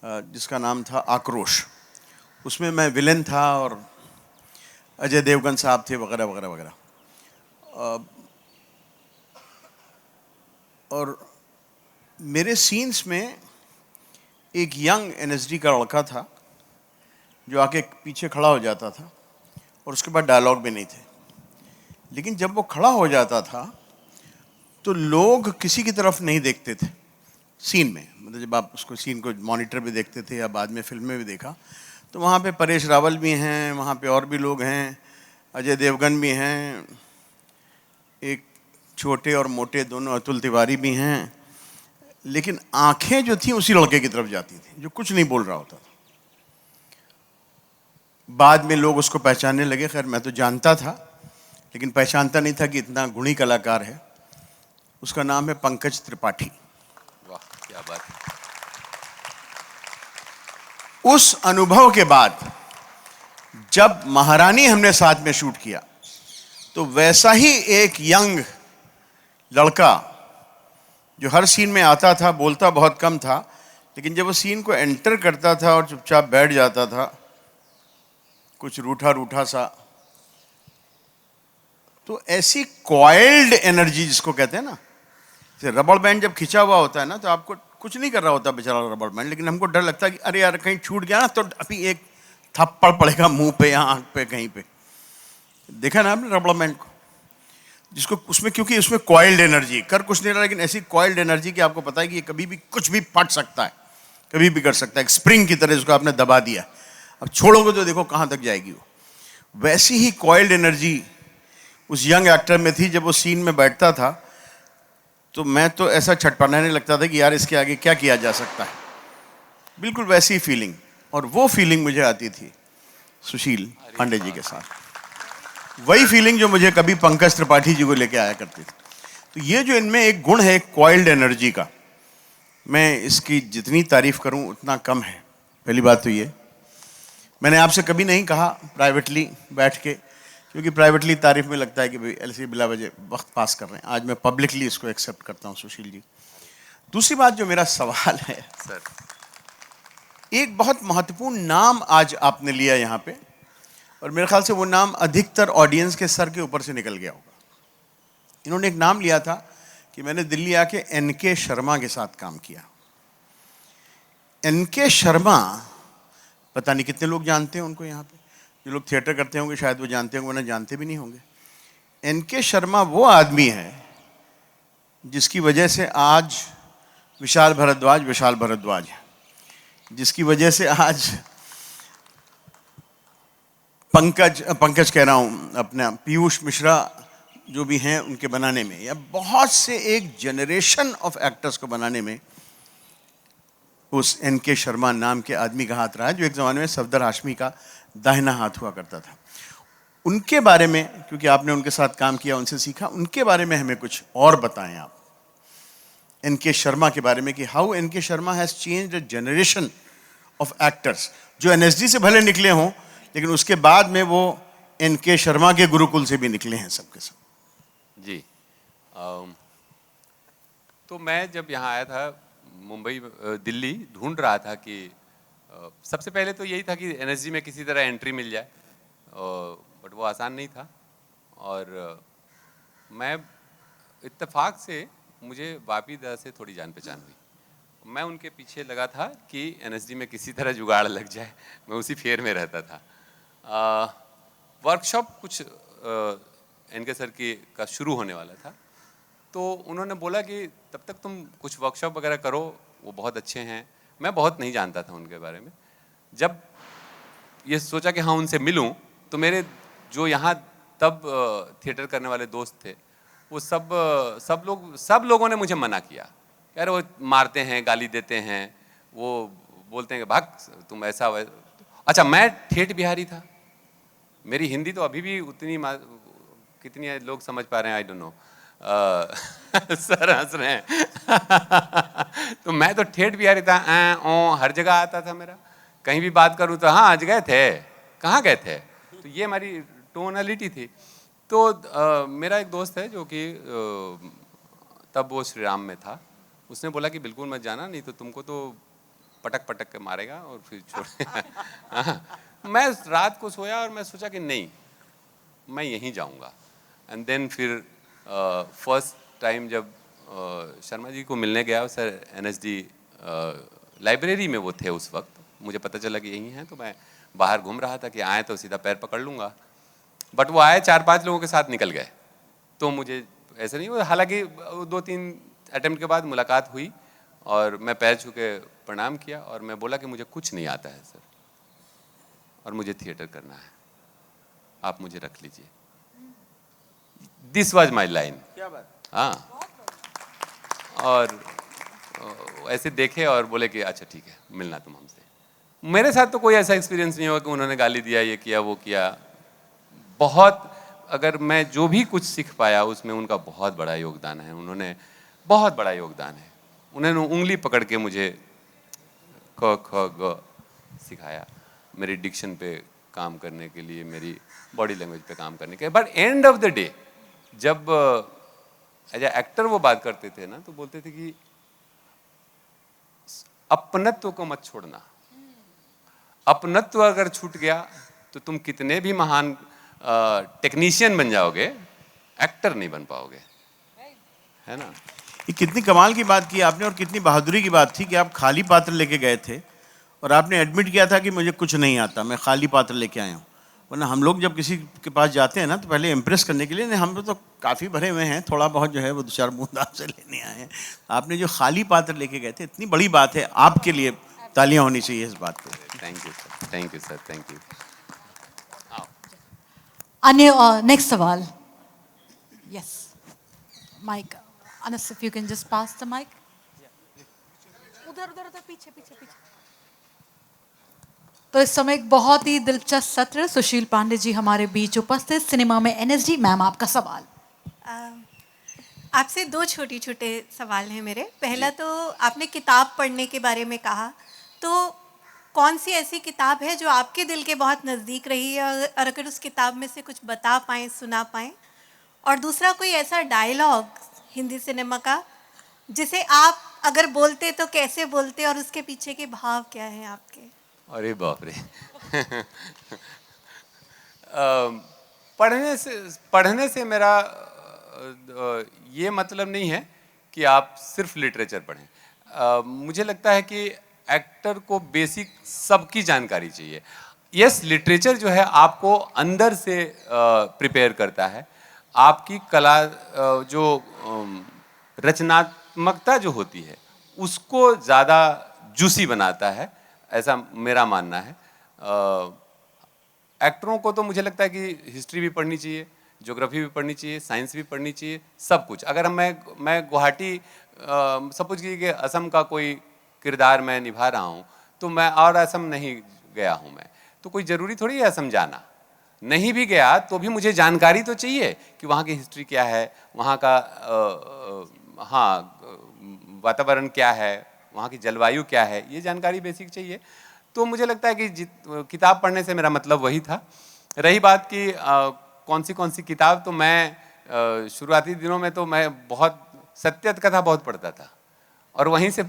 जिसका नाम था आक्रोश। उसमें मैं विलेन था और अजय देवगन साहब थे, वगैरह वगैरह वगैरह। और मेरे सीन्स में एक यंग एनएसडी का लड़का था जो आके पीछे खड़ा हो जाता था, और उसके बाद डायलॉग भी नहीं थे। लेकिन जब वो खड़ा हो जाता था तो लोग किसी की तरफ नहीं देखते थे सीन में। मतलब जब आप उसको सीन को मॉनिटर भी देखते थे या बाद में फिल्म में भी देखा, तो वहाँ पे परेश रावल भी हैं, वहाँ पे और भी लोग हैं, अजय देवगन भी हैं, एक छोटे और मोटे दोनों अतुल तिवारी भी हैं, लेकिन आंखें जो थी उसी लड़के की तरफ जाती थी जो कुछ नहीं बोल रहा होता था। बाद में लोग उसको पहचानने लगे। खैर मैं तो जानता था, लेकिन पहचानता नहीं था कि इतना गुणी कलाकार है। उसका नाम है पंकज त्रिपाठी। वाह, क्या बात है। उस अनुभव के बाद जब महारानी हमने साथ में शूट किया, तो वैसा ही एक यंग लड़का जो हर सीन में आता था, बोलता बहुत कम था, लेकिन जब वो सीन को एंटर करता था और चुपचाप बैठ जाता था, कुछ रूठा रूठा सा, तो ऐसी कॉइल्ड एनर्जी जिसको कहते हैं ना, जैसे रबड़ बैंड जब खिंचा हुआ होता है ना, तो आपको कुछ नहीं कर रहा होता बेचारा रबड़ बैंड, लेकिन हमको डर लगता है कि अरे यार कहीं छूट गया ना तो अभी एक थप्पड़ पड़ेगा मुंह पे या आंख पे कहीं पे। देखा ना आपने रबड़ बैंड को, जिसको उसमें, क्योंकि उसमें कॉइल्ड एनर्जी, कर कुछ नहीं रहा, लेकिन ऐसी कॉइल्ड एनर्जी कि आपको पता है कि ये कभी भी कुछ भी फट सकता है, कभी भी कर सकता है। एक स्प्रिंग की तरह इसको आपने दबा दिया, अब छोड़ोगे तो देखो कहाँ तक जाएगी वो। वैसी ही कॉइल्ड एनर्जी उस यंग एक्टर में थी। जब वो सीन में बैठता था तो मैं तो ऐसा छटपटाने लगता था कि यार इसके आगे क्या किया जा सकता है। बिल्कुल वैसी फीलिंग, और वो फीलिंग मुझे आती थी सुशील पांडे जी के साथ। वही फीलिंग जो मुझे कभी पंकज त्रिपाठी जी को लेके आया करती थी। तो ये जो इनमें एक गुण है कॉइल्ड एनर्जी का, मैं इसकी जितनी तारीफ करूं उतना कम है। पहली बात तो ये, मैंने आपसे कभी नहीं कहा प्राइवेटली बैठ के, क्योंकि प्राइवेटली तारीफ में लगता है कि भाई ऐसे बिला वजह वक्त पास कर रहे हैं। आज मैं पब्लिकली इसको एक्सेप्ट करता हूं सुशील जी। दूसरी बात जो मेरा सवाल है सर, एक बहुत महत्वपूर्ण नाम आज आपने लिया यहाँ पे, और मेरे ख्याल से वो नाम अधिकतर ऑडियंस के सर के ऊपर से निकल गया होगा। इन्होंने एक नाम लिया था कि मैंने दिल्ली आके एनके शर्मा के साथ काम किया। एनके शर्मा, पता नहीं कितने लोग जानते हैं उनको यहाँ पे। जो लोग थिएटर करते होंगे शायद वो जानते होंगे, वरना जानते भी नहीं होंगे। एनके शर्मा वो आदमी है जिसकी वजह से आज विशाल भारद्वाज है, जिसकी वजह से आज पंकज कह रहा हूँ, अपना पीयूष मिश्रा जो भी हैं उनके बनाने में, या बहुत से एक जनरेशन ऑफ एक्टर्स को बनाने में उस एन.के. शर्मा नाम के आदमी का हाथ रहा है, जो एक ज़माने में सफदर हाशमी का दाहिना हाथ हुआ करता था। उनके बारे में, क्योंकि आपने उनके साथ काम किया, उनसे सीखा, उनके बारे में हमें कुछ और बताएं आप, एन.के. शर्मा के बारे में, कि how NK. Sharma has changed a generation of actors, जो एनएसडी से भले निकले हों लेकिन उसके बाद में वो एन.के. शर्मा के गुरुकुल से भी निकले हैं सबके सब। जी, तो मैं जब यहाँ आया था मुंबई दिल्ली, ढूंढ रहा था कि सबसे पहले तो यही था कि एनएसजी में किसी तरह एंट्री मिल जाए, बट वो आसान नहीं था। और मैं इत्तेफाक से मुझे वापी दा से थोड़ी जान पहचान हुई। मैं उनके पीछे लगा था कि एनएसजी में किसी तरह जुगाड़ लग जाए, मैं उसी फेयर में रहता था। वर्कशॉप कुछ एन.के. सर की का शुरू होने वाला था, तो उन्होंने बोला कि तब तक तुम कुछ वर्कशॉप वगैरह करो, वो बहुत अच्छे हैं। मैं बहुत नहीं जानता था उनके बारे में। जब ये सोचा कि हाँ उनसे मिलूं, तो मेरे जो यहाँ तब थिएटर करने वाले दोस्त थे, वो सब लोगों ने मुझे मना किया। यार वो मारते हैं, गाली देते हैं, वो बोलते हैं कि भाग तुम ऐसा। अच्छा, मैं ठेठ बिहारी था, मेरी हिंदी तो अभी भी उतनी, कितनी लोग समझ पा रहे हैं आई डोंट नो, सर हंस रहे हैं। तो मैं तो ठेठ बिहारी था, ओ हर जगह आता था मेरा। कहीं भी बात करूं तो हाँ आज गए थे, कहाँ गए थे, तो ये हमारी टोनलिटी थी। तो मेरा एक दोस्त है जो कि तब वो श्री राम में था, उसने बोला कि बिल्कुल मत जाना, नहीं तो तुमको तो पटक पटक के मारेगा और फिर छोड़। मैं रात को सोया और मैं सोचा कि नहीं, मैं यहीं जाऊंगा। एंड देन फिर फर्स्ट टाइम जब शर्मा जी को मिलने गया, सर एनएसडी लाइब्रेरी में वो थे उस वक्त, मुझे पता चला कि यहीं हैं, तो मैं बाहर घूम रहा था कि आए तो सीधा पैर पकड़ लूँगा। बट वो आए, 4-5 लोगों के साथ निकल गए, तो मुझे ऐसा नहीं हुआ। हालांकि 2-3 अटेम्प्ट के बाद मुलाकात हुई और मैं पैर छू के प्रणाम किया और मैं बोला कि मुझे कुछ नहीं आता है सर, और मुझे थिएटर करना है, आप मुझे रख लीजिए। This was my line. क्या बात। हाँ, और ऐसे देखे और बोले कि अच्छा ठीक है, मिलना तुम हमसे। मेरे साथ तो कोई ऐसा एक्सपीरियंस नहीं हुआ कि उन्होंने गाली दिया, ये किया वो किया। बहुत, अगर मैं जो भी कुछ सीख पाया उसमें उनका बहुत बड़ा योगदान है, उन्होंने बहुत बड़ा योगदान है। उन्होंने उंगली पकड़ के मुझे क ख ग सिखाया, मेरी डिक्शन पे काम करने के लिए, मेरी बॉडी लैंग्वेज पे काम करने के। But end of the day जब एज ए एक्टर वो बात करते थे ना, तो बोलते थे कि अपनत्व को मत छोड़ना, अपनत्व अगर छूट गया तो तुम कितने भी महान टेक्नीशियन बन जाओगे, एक्टर नहीं बन पाओगे, है ना। ये कितनी कमाल की बात की आपने, और कितनी बहादुरी की बात थी कि आप खाली पात्र लेके गए थे और आपने एडमिट किया था कि मुझे कुछ नहीं आता, मैं खाली पात्र लेके आया हूँ। वरना हम लोग जब किसी के पास जाते हैं ना, तो पहले इम्प्रेस करने के लिए, नहीं हम लोग तो काफ़ी भरे हुए हैं, थोड़ा बहुत जो है वो 2-4 बूंद आपसे लेने आए हैं। आपने जो खाली पात्र लेके गए थे, इतनी बड़ी बात है, आपके लिए तालियां होनी चाहिए इस बात पे। Thank you sir, thank you sir, thank you. अन्य नेक्स्ट सवाल। Yes, mic Anas, if you can just pass the mic. उधर उधर उधर, पीछे पीछे पीछे। तो इस समय एक बहुत ही दिलचस्प सत्र, सुशील पांडे जी हमारे बीच उपस्थित, सिनेमा में एनएसडी। मैम आपका सवाल। आपसे 2 छोटे सवाल हैं मेरे। पहला तो आपने किताब पढ़ने के बारे में कहा, तो कौन सी ऐसी किताब है जो आपके दिल के बहुत नज़दीक रही है, और अगर उस किताब में से कुछ बता पाएँ, सुना पाएँ। और दूसरा, कोई ऐसा डायलॉग हिंदी सिनेमा का जिसे आप अगर बोलते तो कैसे बोलते, और उसके पीछे के भाव क्या हैं आपके? अरे बाप रे। पढ़ने से मेरा ये मतलब नहीं है कि आप सिर्फ लिटरेचर पढ़ें। मुझे लगता है कि एक्टर को बेसिक सबकी जानकारी चाहिए। यस, लिटरेचर जो है आपको अंदर से प्रिपेयर करता है, आपकी कला जो रचनात्मकता जो होती है उसको ज़्यादा जूसी बनाता है, ऐसा मेरा मानना है। एक्टरों को तो मुझे लगता है कि हिस्ट्री भी पढ़नी चाहिए, ज्योग्राफी भी पढ़नी चाहिए, साइंस भी पढ़नी चाहिए, सब कुछ। अगर मैं गुवाहाटी सपोज कीजिए कि असम का कोई किरदार मैं निभा रहा हूँ, तो मैं और असम नहीं गया हूँ मैं, तो कोई ज़रूरी थोड़ी है असम जाना। नहीं भी गया तो भी मुझे जानकारी तो चाहिए कि वहाँ की हिस्ट्री क्या है, वहाँ का वातावरण क्या है, वहाँ की जलवायु क्या है, ये जानकारी बेसिक चाहिए। तो मुझे लगता है कि किताब पढ़ने से मेरा मतलब वही था। रही बात कि कौन सी किताब, तो मैं शुरुआती दिनों में तो मैं बहुत सत्यत कथा बहुत पढ़ता था, और वहीं से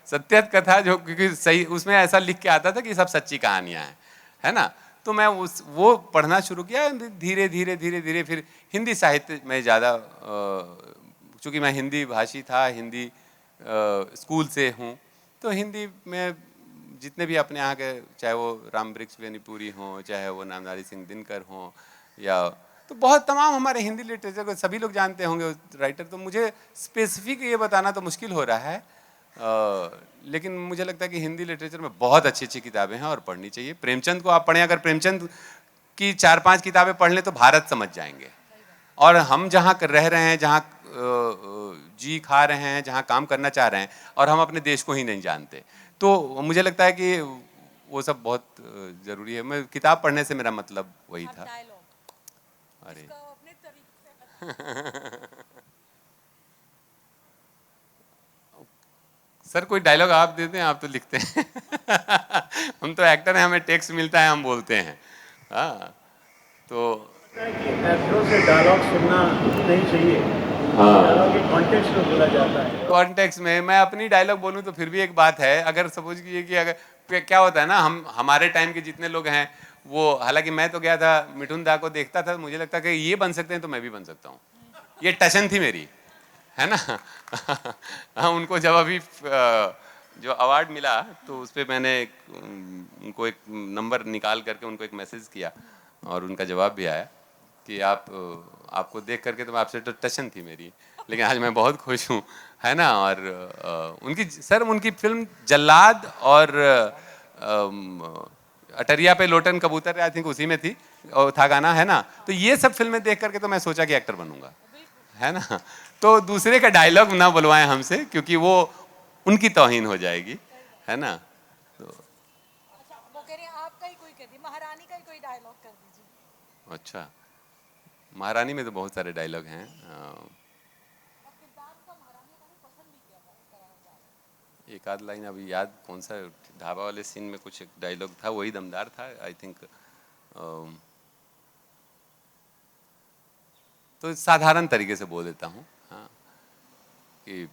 सत्यत कथा जो, क्योंकि सही उसमें ऐसा लिख के आता था कि सब सच्ची कहानियाँ हैं, है ना। तो मैं वो पढ़ना शुरू किया, धीरे धीरे धीरे धीरे फिर हिंदी साहित्य में ज़्यादा, चूँकि मैं हिंदी भाषी था, हिंदी स्कूल से हूँ, तो हिंदी में जितने भी अपने यहाँ के, चाहे वो राम वृक्ष बेनीपुरी हों, चाहे वो नामधारी सिंह दिनकर हों, या तो बहुत तमाम हमारे हिंदी लिटरेचर को सभी लोग जानते होंगे राइटर, तो मुझे स्पेसिफिक ये बताना तो मुश्किल हो रहा है। लेकिन मुझे लगता है कि हिंदी लिटरेचर में बहुत अच्छी अच्छी किताबें हैं और पढ़नी चाहिए। प्रेमचंद को आप पढ़ें, अगर प्रेमचंद की 4-5 किताबें पढ़ लें तो भारत समझ जाएंगे। और हम जहाँ रह रहे हैं, जहाँ जी खा रहे हैं, जहाँ काम करना चाह रहे हैं, और हम अपने देश को ही नहीं जानते, तो मुझे लगता है कि वो सब बहुत ज़रूरी है। मैं किताब पढ़ने से मेरा मतलब वही था। अरे सर कोई डायलॉग आप देते हैं, आप तो लिखते हैं। हम तो एक्टर हैं, हमें टेक्स्ट मिलता है, हम बोलते हैं। हाँ, तो एक्टरों से डायलॉग सुनना नहीं चाहिए। डायलॉग के कॉन्टेक्स्ट में बोला जाता है। कॉन्टेक्स्ट में मैं अपनी डायलॉग बोलूं तो फिर भी एक बात है। अगर सपोज कीजिए कि अगर क्या होता है ना, हमारे टाइम के जितने लोग हैं वो, हालांकि मैं तो गया था मिठुन दा को देखता था, मुझे लगता कि ये बन सकते हैं तो मैं भी बन सकता हूँ। ये टशन थी मेरी, है ना। हाँ, उनको जब अभी जो अवार्ड मिला तो उस पर मैंने उनको एक नंबर निकाल करके उनको एक मैसेज किया, और उनका जवाब भी आया कि आपको देख करके तो आपसे तो टशन थी मेरी, लेकिन आज मैं बहुत खुश हूँ, है ना। और उनकी फिल्म जल्लाद और अटरिया पे लोटन कबूतर, आई थिंक उसी में थी और था गाना, है ना। तो ये सब फिल्में देख करके तो मैं सोचा कि एक्टर बनूंगा, है ना। तो दूसरे का डायलॉग ना बुलवाएं हमसे, क्योंकि वो उनकी तौहीन हो जाएगी, है ना। तो वो कह रहे हैं आपका ही कोई कर दीजिए, महारानी का ही कोई डायलॉग कर दीजिए। अच्छा, महारानी में तो बहुत सारे डायलॉग हैं। एक आध लाइन अभी याद, कौन सा ढाबा वाले सीन में कुछ एक डायलॉग था, वही दमदार था आई थिंक। तो साधारण तरीके से बोल देता हूँ, हाँ, कि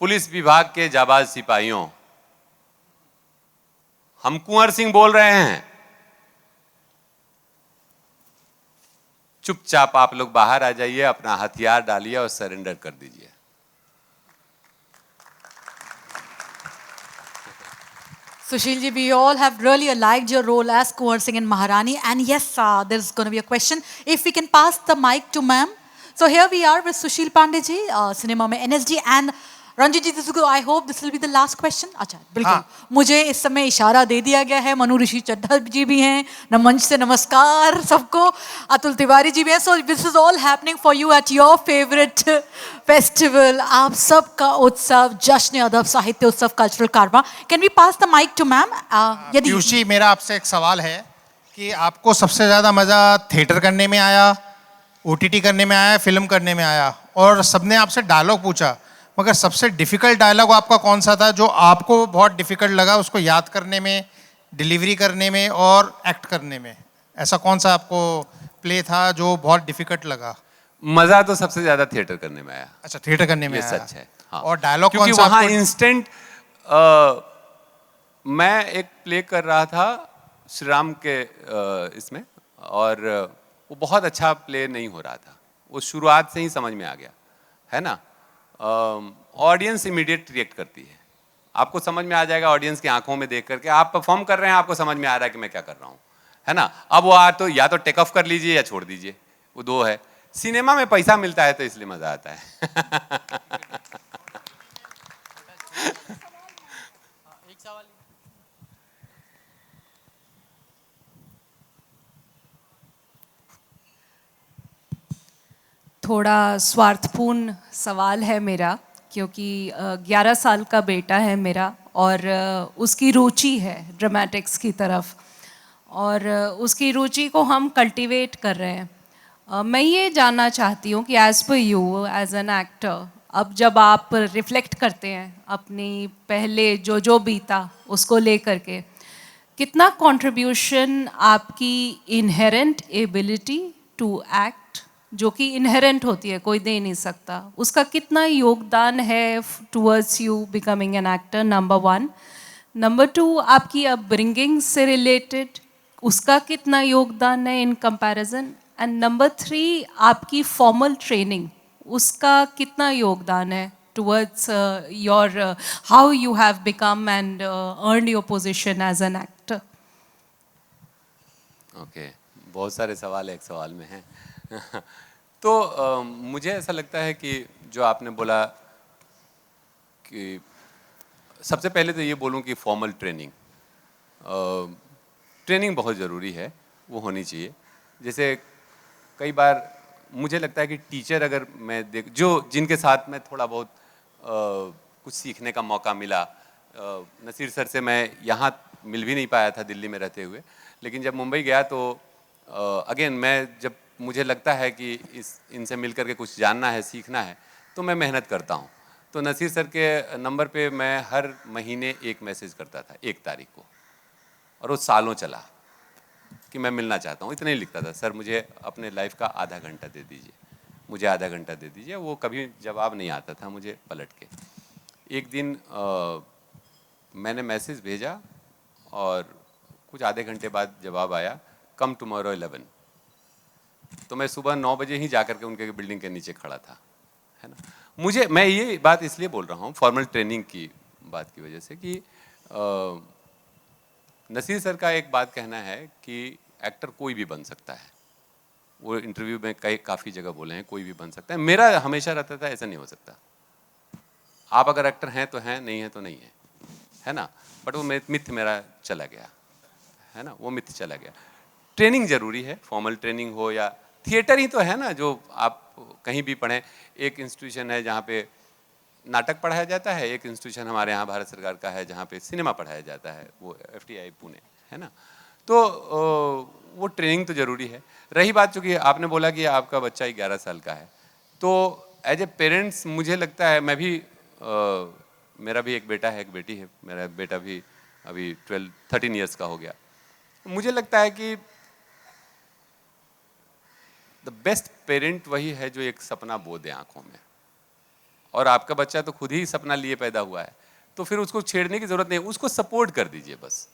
पुलिस विभाग के जाबाज सिपाहियों, हम कुंवर सिंह बोल रहे हैं, चुपचाप आप लोग बाहर आ जाइए, अपना हथियार डालिए और सरेंडर कर दीजिए। Sushil ji, we all have really liked your role as Kunwar Singh in Maharani. And yes, there's going to be a question. If we can pass the mic to ma'am. So here we are with Sushil Pandey ji, cinema में NSD, and Ranjit ji, I hope this will be the last question. अच्छा, बिल्कुल। मुझे इस समय इशारा दे दिया गया है, मनु ऋषि चड्ढा जी भी हैं, न मंच से नमस्कार सबको, अतुल तिवारी जी भी हैं। So this is all happening for you at your favorite festival. आप सबका उत्सव, जश्न अदब साहित्य उत्सव cultural Karwaan. Can we pass the mic to ma'am? यदि पीयूष जी, मेरा आपसे एक सवाल है कि आपको सबसे ज़्यादा मज़ा थिएटर करने में आया, OTT करने में आया, फिल्म करने में आया, और सबने आपसे डायलॉग पूछा, मगर सबसे डिफ़िकल्ट डायलॉग आपका कौन सा था जो आपको बहुत डिफ़िकल्ट लगा उसको याद करने में, डिलीवरी करने में और एक्ट करने में? ऐसा कौन सा आपको प्ले था जो बहुत डिफ़िकल्ट लगा? मजा तो सबसे ज्यादा थिएटर करने में आया। अच्छा, थिएटर करने में ये आया। सच है, हाँ। और डायलॉग क्योंकि कौन सा वहाँ आपको? इंस्टेंट, मैं एक प्ले कर रहा था श्री राम के इसमें, और वो बहुत अच्छा प्ले नहीं हो रहा था, वो शुरुआत से ही समझ में आ गया, है ना। ऑडियंस इमीडिएट रिएक्ट करती है, आपको समझ में आ जाएगा ऑडियंस की आंखों में देख करके। आप परफॉर्म कर रहे हैं, आपको समझ में आ रहा है कि मैं क्या कर रहा हूँ, है ना। अब वो या तो टेक ऑफ कर लीजिए या छोड़ दीजिए, वो दो है। सिनेमा में पैसा मिलता है तो इसलिए मजा आता है। थोड़ा स्वार्थपूर्ण सवाल है मेरा, क्योंकि 11 साल का बेटा है मेरा और उसकी रुचि है ड्रामेटिक्स की तरफ, और उसकी रुचि को हम कल्टीवेट कर रहे हैं। मैं ये जानना चाहती हूँ कि as per you as an actor, अब जब आप रिफ्लेक्ट करते हैं अपनी पहले जो बीता उसको लेकर के, कितना कंट्रीब्यूशन आपकी इनहेरेंट एबिलिटी टू एक्ट, जो कि इनहेरेंट होती है, कोई दे नहीं सकता, उसका कितना योगदान है towards you becoming an actor, number 1। Number 2, आपकी अपब्रिंगिंग से रिलेटेड उसका कितना योगदान है इन कंपैरिजन, एंड नंबर 3, आपकी फॉर्मल ट्रेनिंग, उसका कितना योगदान है towards your how you have become and earned your position as an actor? Okay, बहुत सारे सवाल एक सवाल में हैं। तो मुझे ऐसा लगता है कि जो आपने बोला कि सबसे पहले तो ये बोलूं कि फॉर्मल ट्रेनिंग बहुत ज़रूरी है, वो होनी चाहिए। जैसे कई बार मुझे लगता है कि टीचर अगर मैं जिनके साथ मैं थोड़ा बहुत कुछ सीखने का मौका मिला, नसीर सर से मैं यहाँ मिल भी नहीं पाया था दिल्ली में रहते हुए, लेकिन जब मुंबई गया तो अगेन जब मुझे लगता है कि इनसे मिल करके कुछ जानना है, सीखना है, तो मैं मेहनत करता हूँ। तो नसीर सर के नंबर पे मैं हर महीने एक मैसेज करता था 1 तारीख को, और वो सालों चला कि मैं मिलना चाहता हूँ, इतना ही लिखता था, सर मुझे अपने लाइफ का आधा घंटा दे दीजिए, मुझे आधा घंटा दे दीजिए। वो कभी जवाब नहीं आता था मुझे पलट के। एक दिन मैंने मैसेज भेजा और कुछ आधे घंटे बाद जवाब आया, कम टुमारो 11। तो मैं सुबह 9 बजे ही जाकर के उनके बिल्डिंग के नीचे खड़ा था, है ना। मैं ये बात इसलिए बोल रहा हूँ फॉर्मल ट्रेनिंग की बात की वजह से कि नसीर सर का एक बात कहना है कि एक्टर कोई भी बन सकता है। वो इंटरव्यू में काफ़ी जगह बोले हैं कोई भी बन सकता है। मेरा हमेशा रहता था ऐसा नहीं हो सकता, आप अगर एक्टर हैं तो हैं, नहीं है तो नहीं है ना। बट वो मिथ मेरा चला गया, है ना, वो मिथ चला गया। ट्रेनिंग ज़रूरी है, फॉर्मल ट्रेनिंग हो या थिएटर ही तो है ना, जो आप कहीं भी पढ़ें। एक इंस्टीट्यूशन है जहाँ पे नाटक पढ़ाया जाता है, एक इंस्टीट्यूशन हमारे यहाँ भारत सरकार का है जहाँ पे सिनेमा पढ़ाया जाता है, वो FTI पुणे, है ना। तो वो ट्रेनिंग तो ज़रूरी है। रही बात, चूँकि आपने बोला कि आपका बच्चा ही 11 साल का है, तो एज ए पेरेंट्स मुझे लगता है, मैं भी मेरा भी एक बेटा है, एक बेटी है। मेरा बेटा भी अभी 13 ईयर्स का हो गया। मुझे लगता है कि द बेस्ट पेरेंट वही है जो एक सपना बो दे आँखों में, और आपका बच्चा तो खुद ही सपना लिए पैदा हुआ है, तो फिर उसको छेड़ने की ज़रूरत नहीं, उसको सपोर्ट कर दीजिए बस।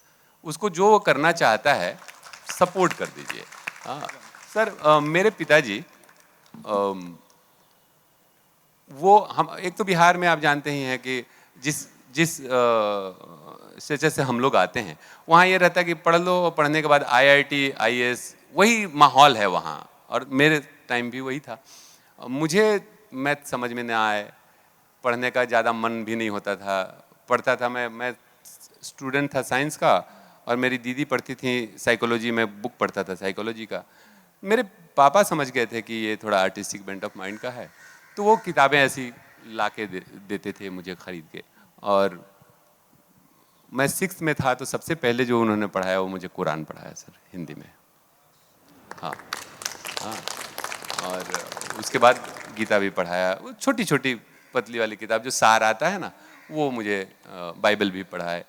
उसको जो वो करना चाहता है सपोर्ट कर दीजिए। हाँ सर, मेरे पिताजी वो हम एक तो बिहार में आप जानते ही हैं कि जिस स्टेचर से हम लोग आते हैं, वहाँ ये रहता है कि पढ़ लो और पढ़ने के बाद IIT IAS वही माहौल है वहाँ, और मेरे टाइम भी वही था। मुझे मैथ समझ में ना आए, पढ़ने का ज़्यादा मन भी नहीं होता था। पढ़ता था मैं स्टूडेंट था साइंस का, और मेरी दीदी पढ़ती थी साइकोलॉजी, में बुक पढ़ता था साइकोलॉजी का। मेरे पापा समझ गए थे कि ये थोड़ा आर्टिस्टिक बेंट ऑफ माइंड का है, तो वो किताबें ऐसी ला के देते थे मुझे ख़रीद के। और मैं 6th में था तो सबसे पहले जो उन्होंने पढ़ाया वो मुझे कुरान पढ़ाया सर, हिंदी में। हाँ हाँ, और उसके बाद गीता भी पढ़ाया, वो छोटी छोटी पतली वाली किताब जो सार आता है ना, वो मुझे बाइबल भी पढ़ाए।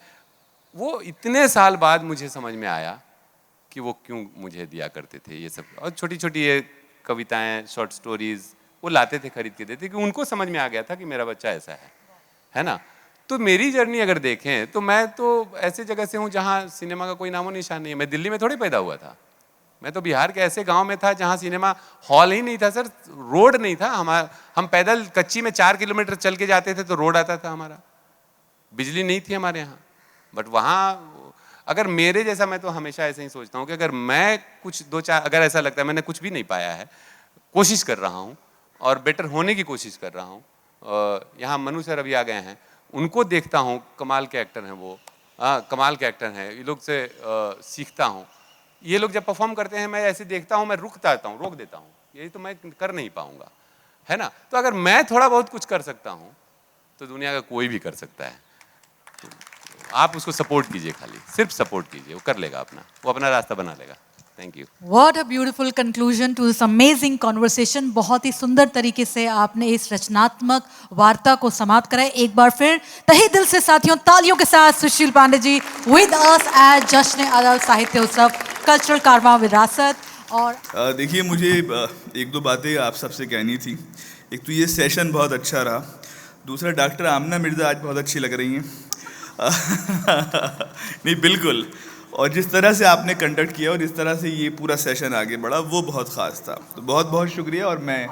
वो इतने साल बाद मुझे समझ में आया कि वो क्यों मुझे दिया करते थे ये सब, और छोटी छोटी ये कविताएं, शॉर्ट स्टोरीज वो लाते थे खरीद के देते, कि उनको समझ में आ गया था कि मेरा बच्चा ऐसा है ना। तो मेरी जर्नी अगर देखें तो मैं तो ऐसे जगह से हूँ जहाँ सिनेमा का कोई नामो निशान नहीं है। मैं दिल्ली में थोड़ी पैदा हुआ था, मैं तो बिहार के ऐसे गांव में था जहाँ सिनेमा हॉल ही नहीं था सर, रोड नहीं था। हम पैदल कच्ची में 4 किलोमीटर चल के जाते थे तो रोड आता था हमारा, बिजली नहीं थी हमारे यहाँ। बट वहाँ अगर मेरे जैसा, मैं तो हमेशा ऐसे ही सोचता हूँ कि अगर मैं कुछ 2-4, अगर ऐसा लगता है मैंने कुछ भी नहीं पाया है, कोशिश कर रहा हूँ और बेटर होने की कोशिश कर रहा हूँ। यहाँ मनु सर अभी आ गए हैं, उनको देखता हूँ, कमाल के एक्टर हैं वो, कमाल के एक्टर हैं, ये लोग से सीखता हूँ। ये लोग जब परफॉर्म करते हैं मैं ऐसे देखता हूँ, मैं रुक जाता हूँ, रोक देता हूँ, यही तो मैं कर नहीं पाऊँगा। है ना? तो अगर मैं थोड़ा बहुत कुछ कर सकता हूँ तो दुनिया का कोई भी कर सकता है। तो आप उसको सपोर्ट कीजिए, खाली सिर्फ सपोर्ट कीजिए, वो कर लेगा अपना, वो अपना रास्ता बना लेगा। Thank you. What a beautiful conclusion to this amazing conversation. बहुत ही सुंदर तरीके से आपने इस रचनात्मक वार्ता को समाप्त कराया। एक बार फिर तहे दिल से साथियों तालियों के साथ सुशील पांडे जी with us at जश्न अदब साहित्य उत्सव कल्चरल कारवां विरासत। और देखिए, मुझे एक दो बातें आप सबसे कहनी थी। एक तो ये सेशन बहुत अच्छा रहा, दूसरा डॉक्टर आमना मिर्ज़ा आज बहुत अच्छी लग रही हैं। नहीं, बिल्कुल। और जिस तरह से आपने कंडक्ट किया और जिस तरह से ये पूरा सेशन आगे बढ़ा वो बहुत ख़ास था। तो बहुत बहुत शुक्रिया। और मैं